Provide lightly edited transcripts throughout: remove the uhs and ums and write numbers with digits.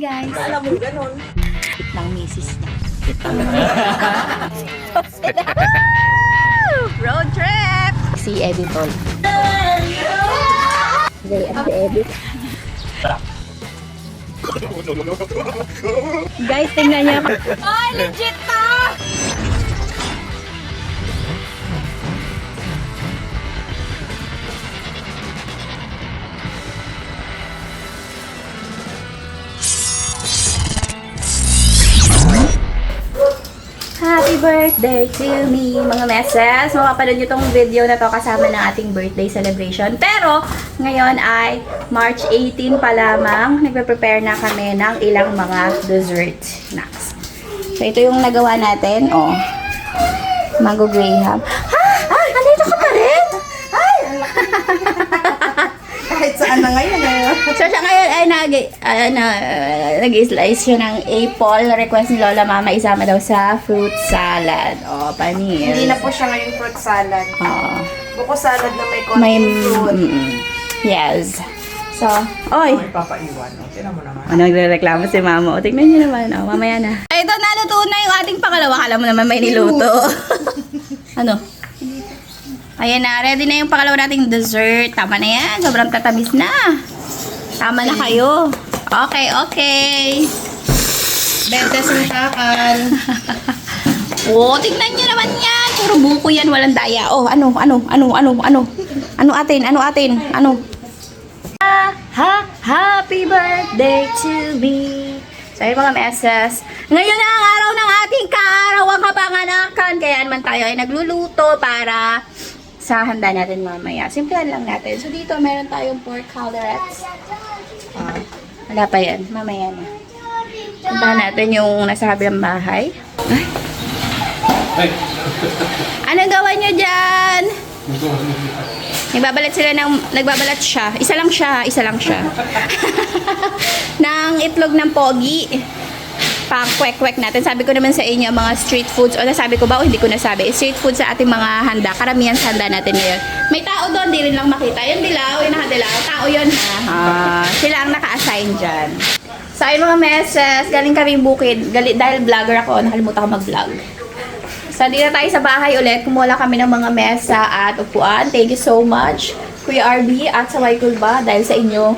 guys. Alam mo, ganun. Ng misis niya. Road trip! Si Editor. Very at the edit. Guys, tingnan niyo. Ay, legit to! Happy birthday to me, mga meses. Mapapanood nyo tong video na to kasama ng ating birthday celebration. Pero, ngayon ay March 18 pa lamang. Nagpe-prepare na kami ng ilang mga dessert snacks. So, ito yung nagawa natin. Oh, mango graham. Ha? Ah, nandito ka pa rin? Ay! Kahit saan na ngayon eh. So, siya ngayon ay nag-slice siya ng apple. Request ni Lola Mama isama daw sa fruit salad. O, panis. Hindi na po siya ngayon fruit salad. Buko salad na may May, konting fruit. yes. So, oy. May papaiwan. Tignan mo naman. Ano, nagre-reklamo si Mama. O, tignan niyo naman. O, mamaya na. Ito, naluto na yung ating pangalawa. Kala mo naman may niluto. Ano? Ayan na, ready na yung pangalawa nating dessert. Tama na yan, sobrang tatamis na. Tama na kayo. Okay, okay. Bentes ng takal. Oh, tignan nyo naman yan. Puro buko yan, walang daya. Oh, ano atin? Happy birthday to me. So, yun mga meses. Ngayon na ang araw ng ating kaarawan kapanganakan. Kaya naman tayo ay nagluluto para sa handa natin mamaya. Simplihan lang natin. So, dito meron tayong pork collarettes. Wala pa yan. Mamaya na. Puntahan natin yung nasa kabilang bahay. Ay. Anong gawa nyo dyan? Nagbabalat siya. Isa lang siya. Ng itlog ng pogi. Pang-kwek-kwek natin. Sabi ko naman sa inyo, mga street foods, o nasabi ko ba o hindi ko nasabi, street foods sa ating mga handa. Karamihan sa handa natin ngayon. May tao doon, di rin lang makita. Yung dilaw, yung nakadilaw, tao yun ha. Sila ang naka-assign dyan. So, ayun mga meses, galing kami bukid. Dahil vlogger ako, nakalimutan ko mag-vlog. So, dito tayo sa bahay ulit. Kumuha kami ng mga mesa at upuan. Thank you so much, Kuya RB at sa Waikulba. Dahil sa inyo,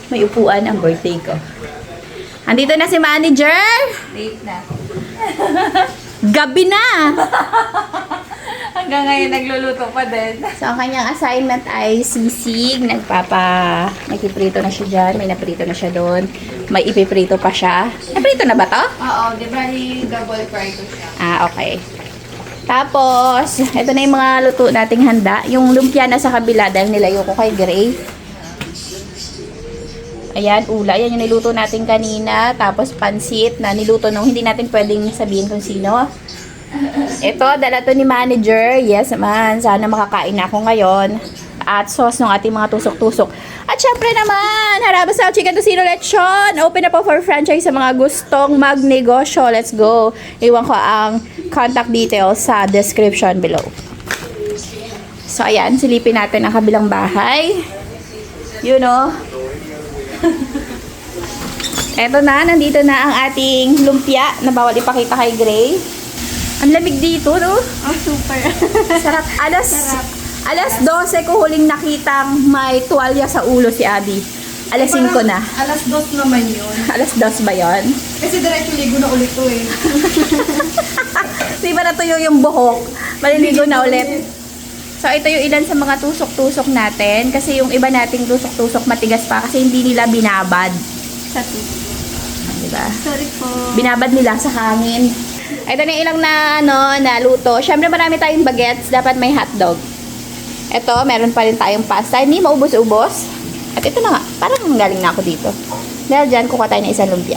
may upuan ang birthday ko. Andito na si manager. Late na. Gabi na. Hanggang ngayon nagluluto pa din. So, ang kanyang assignment ay sisig. Nagpiprito na siya dyan. May naprito na siya doon. May ipiprito pa siya. Naprito na ba to? Oo, di ba double fry ko siya? Ah, okay. Tapos, ito na yung mga luto nating handa. Yung lumpia na sa kabila dahil nilayo ko kay Gray. Ayan, ula. Yan yung niluto natin kanina. Tapos, pansit na niluto nung hindi natin pwedeng sabihin kung sino. Ito, dala to ni manager. Yes, man. Sana makakain ako ngayon. At sauce ng ating mga tusok-tusok. At syempre naman, Harabasal Chicken Tocino Lechon. Open na po for franchise sa mga gustong magnegosyo. Let's go. Iwan ko ang contact details sa description below. So, ayan. Silipin natin ang kabilang bahay. You know. Eto na, nandito na ang ating lumpia na bawal ipakita kay Gray. Ang lamig dito, no? Oh, super. Sarap. Alas 12 ko huling nakitang may tuwalya sa ulo si Abby. Alas 5 na. Alas 2 naman yun. Alas 2 ba yun? Kasi diretso ligo na ulit to eh. Di ba natuyo yung buhok? Maliligo na ulit. So, ito yung ilan sa mga tusok-tusok natin. Kasi yung iba nating tusok-tusok matigas pa kasi hindi nila binabad. Sa tusok. Diba? Sorry po. Binabad nila sa hangin. Ito na ilang na luto. Siyempre marami tayong bagets. Dapat may hotdog. Ito, meron pa rin tayong pasta. Hindi maubos-ubos. At ito na nga. Parang galing na ako dito. Dahil dyan, kukuha tayo ng isang lumpia.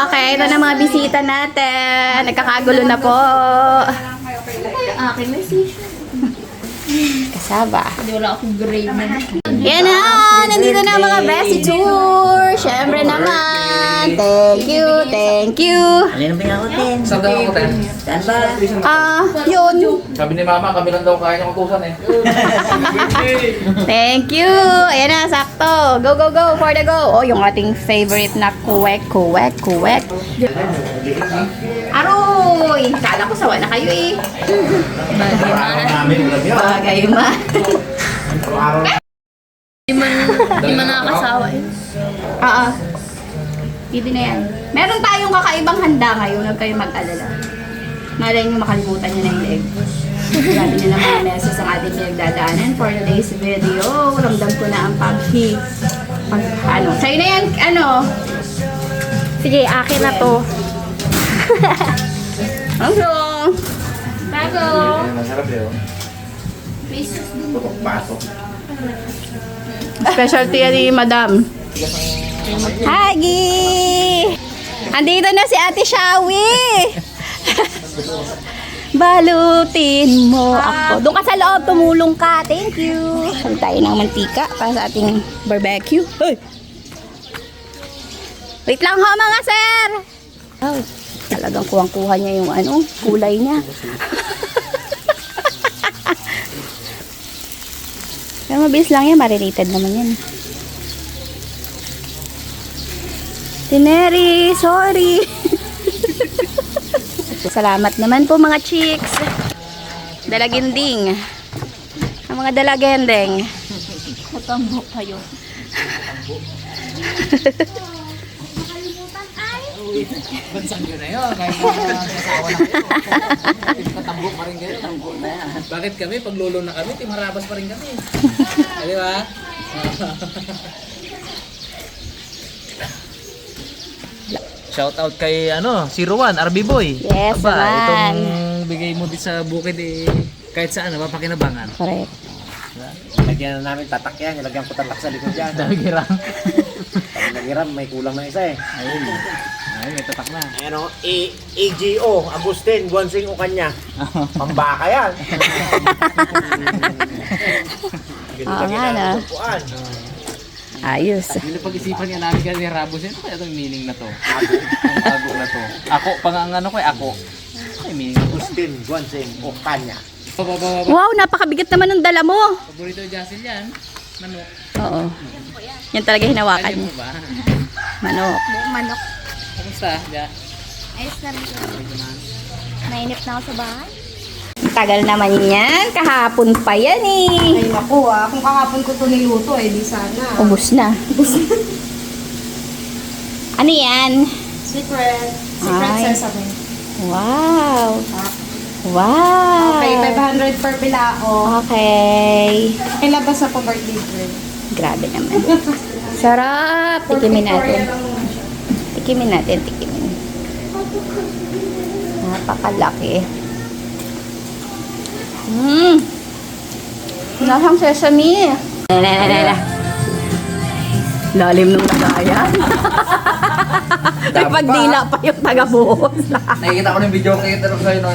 Okay, ito na mga bisita natin. Nagkakagulo na po. Akin may station. Kasaba. Hindi wala akong grade na. Yan na! Nandito na ang mga Bessie Tour! Siyempre naman! Thank you, thank you. Ano yung pingakutin? Saan daw ako, Ten? Saan ba? Yun. Sabi ni Mama, kami lang daw kaya niyang utusan eh. Thank you. Ayan na, sakto. Go, go, go. For the go. Oh, yung ating favorite na kuwek. Aroy! Kala ko sawa na kayo eh. Bagay ma. Di man nakakasawa eh. Oo. Pwede na yan. Meron tayong kakaibang handa ngayon. Huwag kayong mag-alala. Malay nyo makalimutan nyo na yung leg. Grabe nyo na mga meses ang ating pinagdadaanan for today's video. Ramdam ko na ang sa'yo na yan, Sige, akin na to. Ano? Bago. Masarap yun. Pasok. Specialty yan ni Madam. Hagi! Andito na si Ate Shawi! Balutin mo ako. Doon ka sa loob, tumulong ka. Thank you. Saan tayo ng mantika para sa ating barbecue. Hey! Wait lang ho mga sir! Oh, talagang kuwang-kuha niya yung kulay niya. Pero mabilis lang yan, marinated naman yan. Tineri, sorry. Salamat naman po mga chicks. Dalaginding. Ang mga dalagendeng. Matambok kayo. Bansang yun na yun. Kahit nasawa na kayo. Katambok pa rin kayo. Bakit kami? Pag lolo na kami, timarabas pa rin kami. Di ba? Shout out kay si Ruan, RB Boy. Yes, Aba, naman. itong bigay mo din sa bukid kahit saan, mapakinabangan. Correct. Lagyan na namin tatak yan, ilagyan ko tatak sa likod yan. Dami girang. Pag nagiram, may kulang na isa eh. Ayun. Ay, may tatak na. Ayan o, AGO, Agustin, Guansing Ukanya. Pambaka yan. Oo nga na. Upuan. Ayos. Hindi pag-isipan nga namin kaya Rabos, ito kaya itong meaning na to. Ang tago na to. Ako, pang ang ako. Ay, meaning. Agustin, Guansing Ukanya. Wow, napakabigat naman ng dala mo. Paborito ni Jasil yan. Manok. Oo. Yan talaga hinawakan Alam niya. mo ba? Manok. Manok. Kamusta? Ja? Ayos na rin. Nainip na ako sa bahay. Tagal naman yan. Kahapon pa yan eh. Ay, naku kung kahapon ko ito niluto di sana. Ubus na. Ano yan? Secret Ay. sesame. Wow. Wow. Okay, 500 per bilao. Okay. May labas na po birthday girl. Grabe naman. Sarap. Tikimin natin. Tikimin. Napakalaki. Nasang sesame. Lalim nung lagayan. May pagdila pa yung taga-buhos. Nakikita ko ng video kayo tanong sa'yo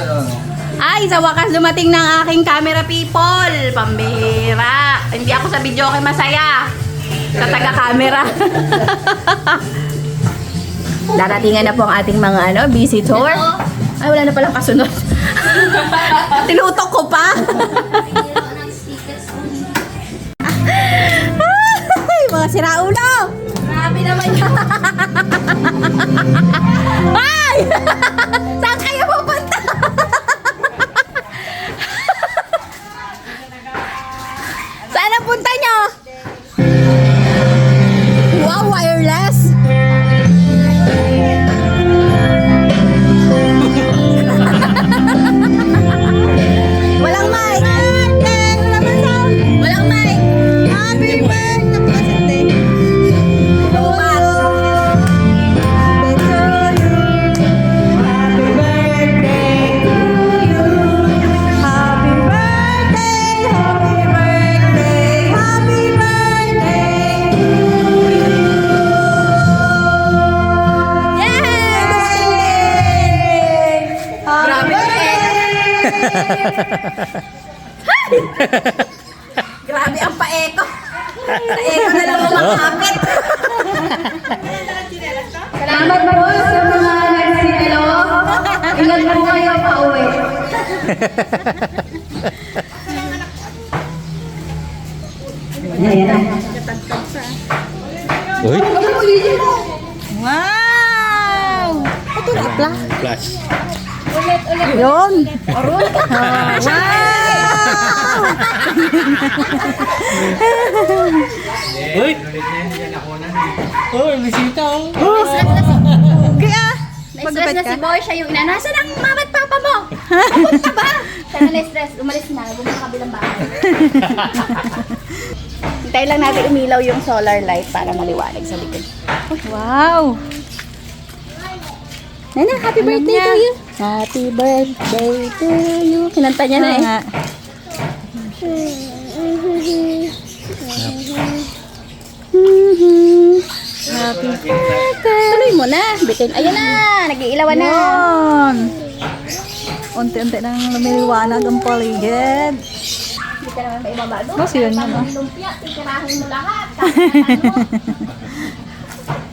Ay, sa wakas dumating ng aking camera people. Pambihira. Hindi ako sa video kay masaya. Sa taga-camera. Daratingan na po ang ating mga visitor. Ay, wala na palang kasunod. Tinutok ko pa. Ay, mga siraulo. Grabe naman yun. Ay! Saan kayo pupunta? Saan ang punta nyo? Wow, wireless. Walang mic. Walang mic. Happy birthday. Grabe ang paeko. Paeko na lang umakapit. Salamat po sa mga nagsikilo. Ingat po kayo pa uwi. Uy, Wow! Ito na pla. flash. Yun. Uy! Uy, bisita oh. Kaya, Na-stress na si Boy, siya yung ina. Nasaan ang mama at papa mo? Pupunta ba? Siya na na-stress. Umalis na. Gumawa kabilang bahay. Hintayin lang natin umilaw yung solar light para maliwanag sa likod. wow. Nana, happy birthday to you. Happy birthday to you. Kinanta niya na eh. Nga. Happy birthday. Tuloy mo na. Bitin. Ayun na. Nag-iilawan na. Yun. Unti-unti nang lumiliwanag ang paligid. Hindi ka naman maibaba doon. Boss, yun yun, oh. Lumpia, titirahin mo lahat. Kakatahan mo.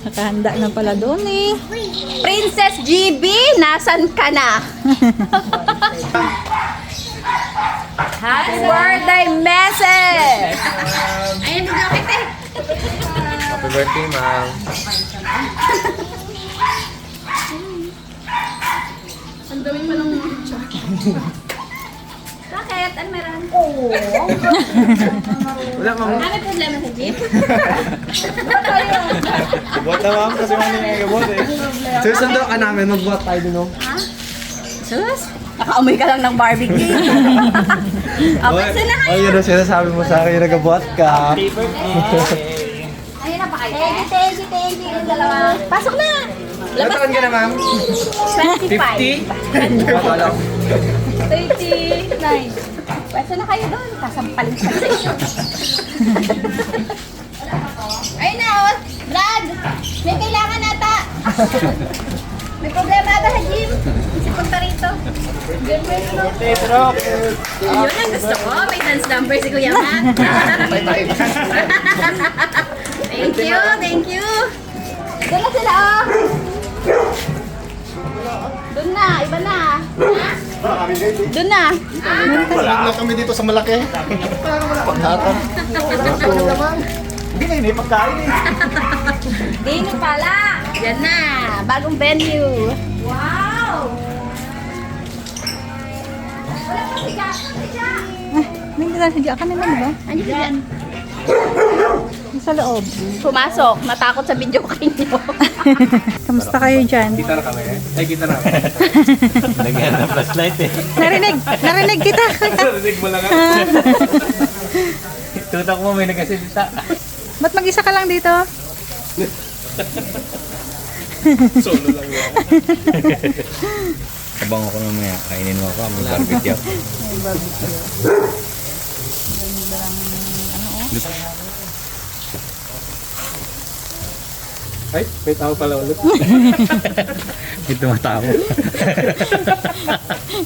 Nakahanda na pala doon eh. Princess GB, nasan ka na? Happy birthday message! Ayun, bakit eh? Happy birthday, ma'am. Ang dami pa ng Bakit? Ano meron? Oo. Wala, ma'am. Ano may problema sa jeep? Buat na, ma'am, kasi mami nga gabot eh. Susundo ka namin, mag-bot tayo din, no? Sus? Nakaumoy ka lang ng barbecue. Okay, sila Oh, yun ang sinasabi mo sa akin, nag-bot ka. Ayun na pa kayo. Thank you. Yung dalawa. Pasok na! Labas Nataon ka na, ma'am? 25. 39. Pwesto na kayo doon. Kasampalin sa inyo. Ayun na, oh. Brad! May kailangan nata. May problema ata sa gym. Si punta rito. Good pwesto. Yun ang gusto ko. May dance number si Kuya Matt. Thank you. Doon na sila, oh. Doon na, iba na. Doon na. Wala lang kami dito sa malaki. Paghatan. Hindi na yun, pagkain eh. Dini pala. Yan na. Bagong venue. Wow! Wala pa siya. May nila sadya ka nila, di ba? Ano yan? Sa loob. Pumasok. Natakot sa video ko niyo. Kamusta kayo dyan? Kita na kami eh. Ay, kita na. Lagyan ng flashlight eh. Narinig kita. Narinig mo lang ako. Tutak mo may nagkasalita. Ba't mag-isa ka lang dito? Solo lang yan. Abang ako mamaya, kainin mo ako, mag-barbecue ako. Ay, may tao pala ulit. Ito matao.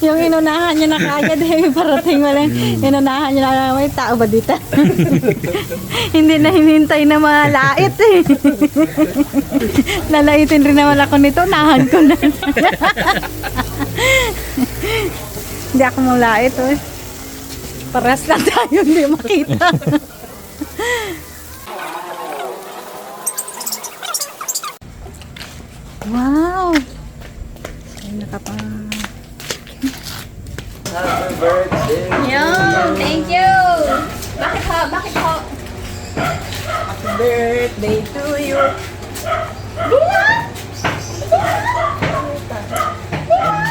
Yung inunahan niya na kagad, eh, parating mo lang. Inunahan niya na, may tao ba dito? Hindi na hinintay na malait eh. Lalaitin rin naman ako nito, nahan ko na. Hindi ako malait eh. Paras lang tayo, hindi makita. Wow! Ay, nakapang... Happy birthday. Yun. Thank you. Bakit ho? Happy birthday to you.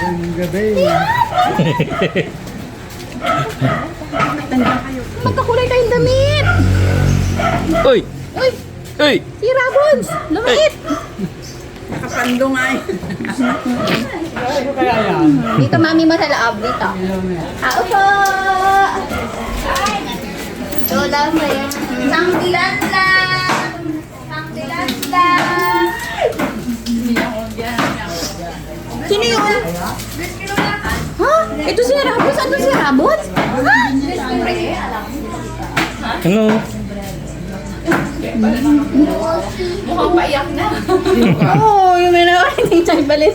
Ang gabi. Magkakulay kayong damit. Uy! Uy, Uy! si Rabons. Lumit. Dito mami mo sa loob. Dito. Upo. Lola mo yan. Sangdilan lang. Sino yun? Ha? Ito si Rabons? Ano si Rabons? Ha? Hello! Mukhang paiyak na. Oo, yung may nakarating tayo balit.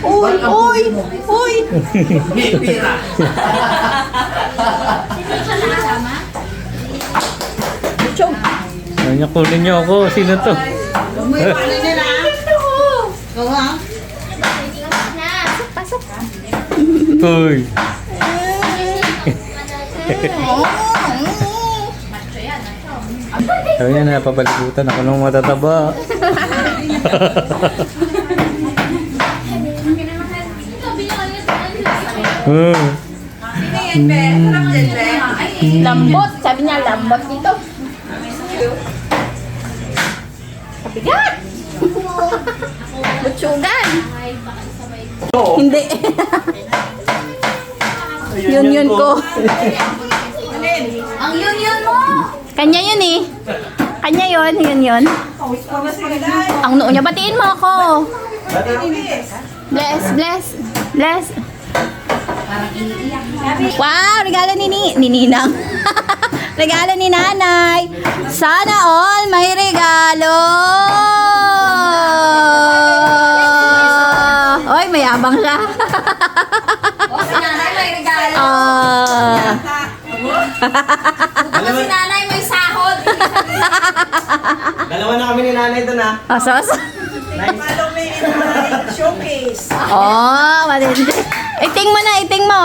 Uy, uy, uy. Chong. Kanya kunin niyo ako. Sino to? Pasok. Uy. Sabi niya na, papalibutan ako ng matataba. Lambot. Sabi niya, lambot dito. Kapigat. Butsugan. Hindi. Yun ko. Ang yun mo! Kanya yun eh. Kanya yun. Ang noo niya, batiin mo ako. Bless. Wow, regalo ni Ninang. Regalo ni Nanay. Sana all may regalo. Oy, mayabang siya. Si nanay may regalo. Si nanay may sahod. Dalawa na kami ni nanay doon ha. Sos. Follow me in my showcase. Oh, matindi. Iting mo na, iting mo.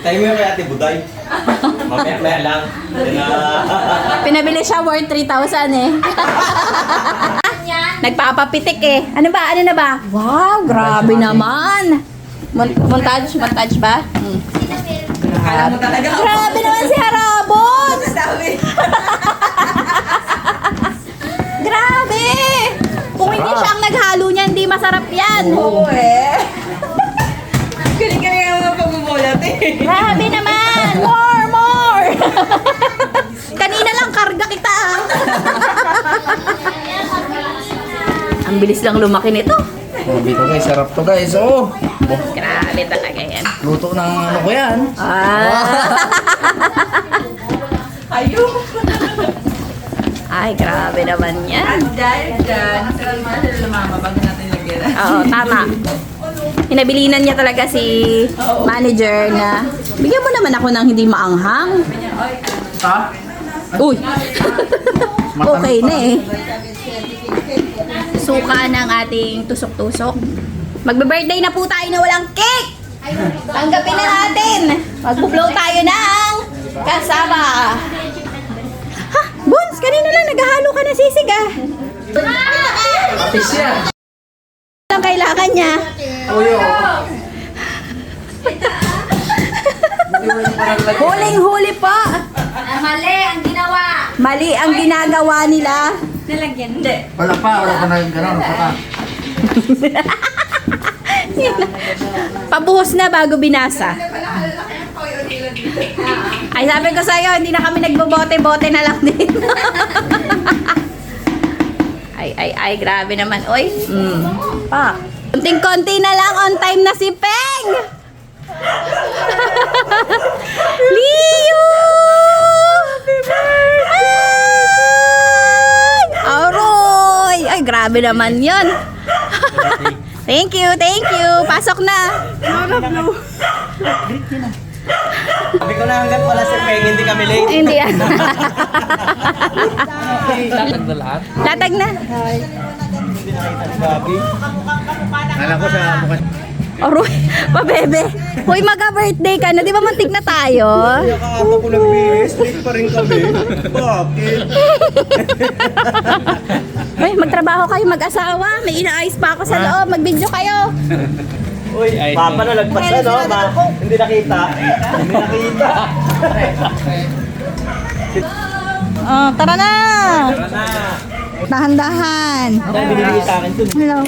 Tayo mo yung kay Ate Buday. Mamaya lang. Pinabili siya worth 3,000 eh. Nagpapapitik eh. Ano na ba? Wow, grabe naman. Montage ba? Alam mo talaga. Grabe naman si Harabon. Grabe. Kung hindi siya ang naghalo niya, hindi masarap yan. Oo eh. Galing-galing ang mga pagbubulat eh. Grabe naman. More. Kanina lang karga kita. Ang bilis lang lumaki nito. Sabi ko guys, sarap to guys. Oh, Grabe talaga yan. luto ng ano ko yan. Ayun. Ay, grabe naman yan. Dahil dyan, sa mama, bago natin lagyan. Oo, tama. Hinabilinan niya talaga si manager na bigyan mo naman ako ng hindi maanghang. Ha? Uy! Okay na eh. Suka ng ating tusok-tusok. Magbe-birthday na po tayo na walang cake! Tanggapin na natin! Magpo-blow tayo ng kasama. Ha! Bones, kanina lang naghahalo ka na sisig ah. Kapis yan. Ang kailangan niya. Uyo. Huling-huli pa. Mali ang ginawa. Mali ang ginagawa nila. Nalagyan. Hindi. Wala pa na yung gano'n. Pabuhos na bago binasa. Ay, sabi ko sa'yo, hindi na kami nagbobote-bote na lang din. ay, grabe naman. Oy, pa. Konting-konti na lang, on time na si Peng! Leo! Ay! Aroy! Ay, grabe naman yun. Thank you. Pasok na. Sabi ko na hanggat wala si Peng, hindi kami late. Hindi yan. Latag na lahat. Latag na. Gabi. Alam ko sa mukha. Aroy, pabebe. Hoy, maga-birthday ka na. Di ba mantig na tayo? Kakapa ko nagbihis, late pa rin kami. Bakit? Hoy, magtrabaho kayo mag-asawa. May inaayos pa ako sa loob. Mag-video kayo. Uy, Papa na lagpas na, no? Hindi nakita. Hindi nakita. Oh, tara na! Tara na. Dahan-dahan. Ako ang binibigay sa akin dun. Hello.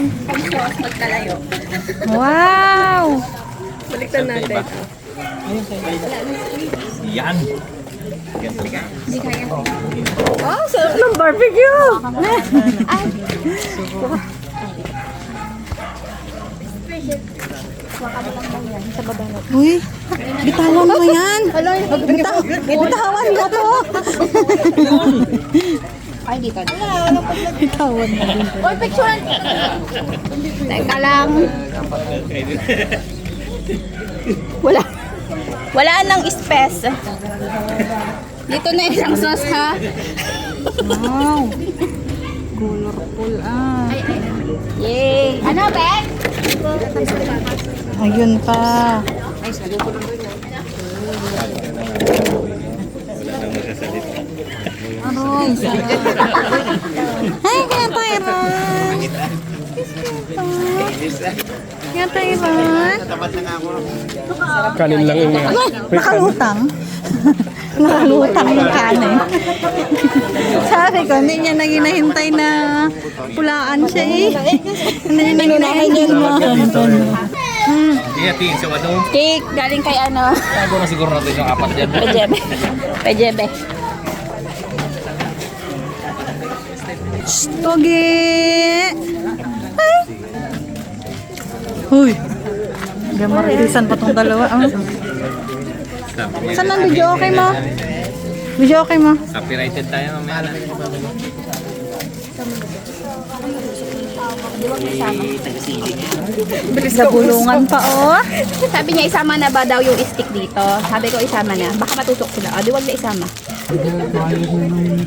Wow! Yan. Oh, sarap ng barbecue! Uy, bitawan mo yan. Bitawan mo to. Ay, dito. Bitawan mo din. Uy, picture! Teka lang. Wala. Wala nang space. Dito na isang sauce, ha? Wow. Colorful ah. Yay! Ano, Ben? Ayun pa. Aroy. Ay, kaya tayo ron. Kaya tayo ron. Kanin lang yung Nakalutang. Nakalutang yung kanin. Sabi ko, hindi niya naginahintay na pulaan siya eh. Hindi niya naginahintay na Hindi natin sa ano. Cake, galing kay ano. Tago na siguro natin yung apat dyan. Pejebe. Pejebe. Toge! Ay! Huy! Hindi marilisan pa tong dalawa. Ah. Saan ang video okay mo? Video okay mo? Copyrighted tayo mamaya na. Bilis na bulungan pa oh. Sabi niya, isama na ba daw yung stick dito? Sabi ko, isama na. Baka matusok sila. O, di wag na isama.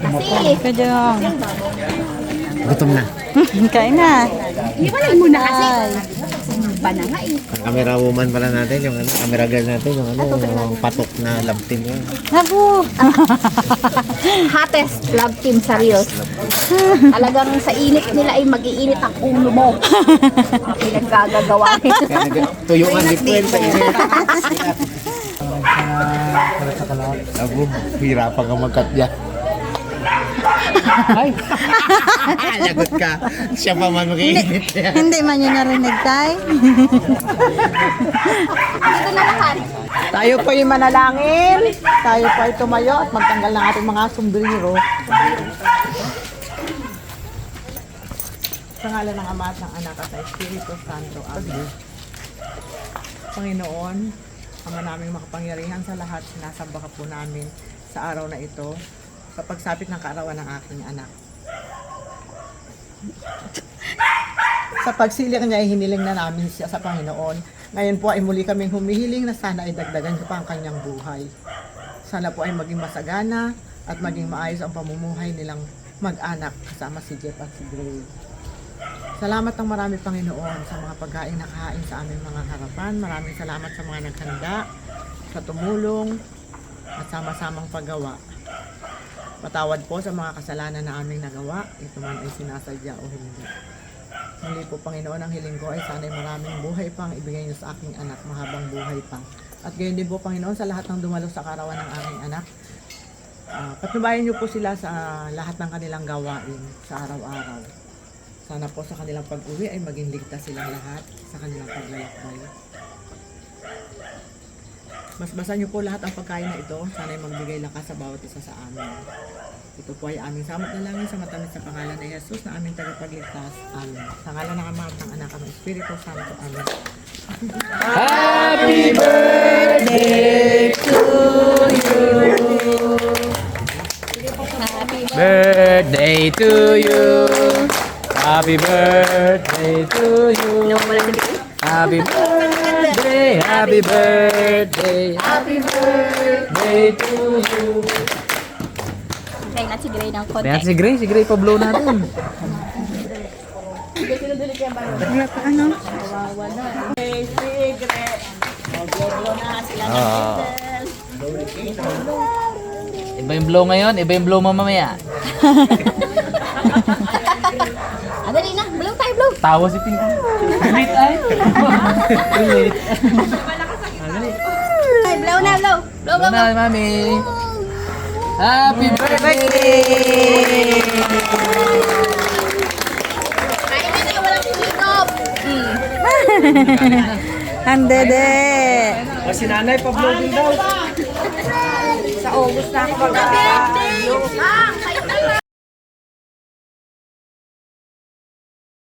Kasi, Kadyang. Gutom na. Kain na. hiwalay mo na kasi. Pa na nga eh. Ang camera woman pala natin, yung ano, camera girl natin, yung ano, yung patok na love team yun. Naku! Hottest love team sa Reels. Talagang sa init nila ay mag-iinit ang ulo mo. Mga pinaggagawain. Tuyungan ni Puen sa inyo. Ako, hirapan ka mag-cut dyan. Ay! Lagot ka. Siya pa man mag-iinit. Hindi man yun narinig tay. Dito na lahat. Tayo po yung manalangin. Tayo po ay tumayo at magtanggal ng ating mga sombrero. Sa ngalan ng Ama at ng Anak at ng Espiritu Santo. Amen. Panginoon, Ama naming makapangyarihan sa lahat, sinasamba ka po namin sa araw na ito sa pagsapit ng kaarawan ng aking anak. Sa pagsilik niya ay hiniling na namin siya sa Panginoon. Ngayon po ay muli kaming humihiling na sana ay dagdagan ko pa ang kanyang buhay. Sana po ay maging masagana at maging maayos ang pamumuhay nilang mag-anak kasama si Jeff at si Gray. Salamat ng marami Panginoon sa mga pagkain na kain sa aming mga harapan. Maraming salamat sa mga naghanda, sa tumulong at sama-samang paggawa. Patawad po sa mga kasalanan na aming nagawa, ito man ay sinasadya o hindi. Muli po Panginoon, ang hiling ko ay sana'y maraming buhay pang ibigay niyo sa aking anak, mahabang buhay pa. At gayon din po Panginoon sa lahat ng dumalo sa karawan ng aking anak. Patnubayan niyo po sila sa lahat ng kanilang gawain sa araw-araw. Sana po sa kanilang pag-uwi ay maging ligtas silang lahat sa kanilang paglalakbay. Basbasan niyo po lahat ang pagkain na ito. Sana ay magbigay lakas sa bawat isa sa amin. Ito po ay aming samot na langin sa matamis sa pangalan ni Jesus na aming tagapagligtas. Amen. Sa ngalan ng Ama at ng Anak at ng Espiritu Santo. Amen. Happy birthday to you. Birthday to you. Happy birthday to you. Happy birthday, happy birthday, happy birthday to you. Kaya na si Gray ng konti. Kaya si Gray pa blow natin. Wala pa ano? Iba yung blow ngayon, iba yung blow mamaya. Dali na, blow tayo, blow. Tawa si Pink. Relate ay. Relate. Ay, blow na, blow. Blow, blow, Blow na, mami. Happy birthday! Kain na na, walang hihigop. Ang dede. O si nanay, pa-blow din daw. Sa August na ako Happy birthday!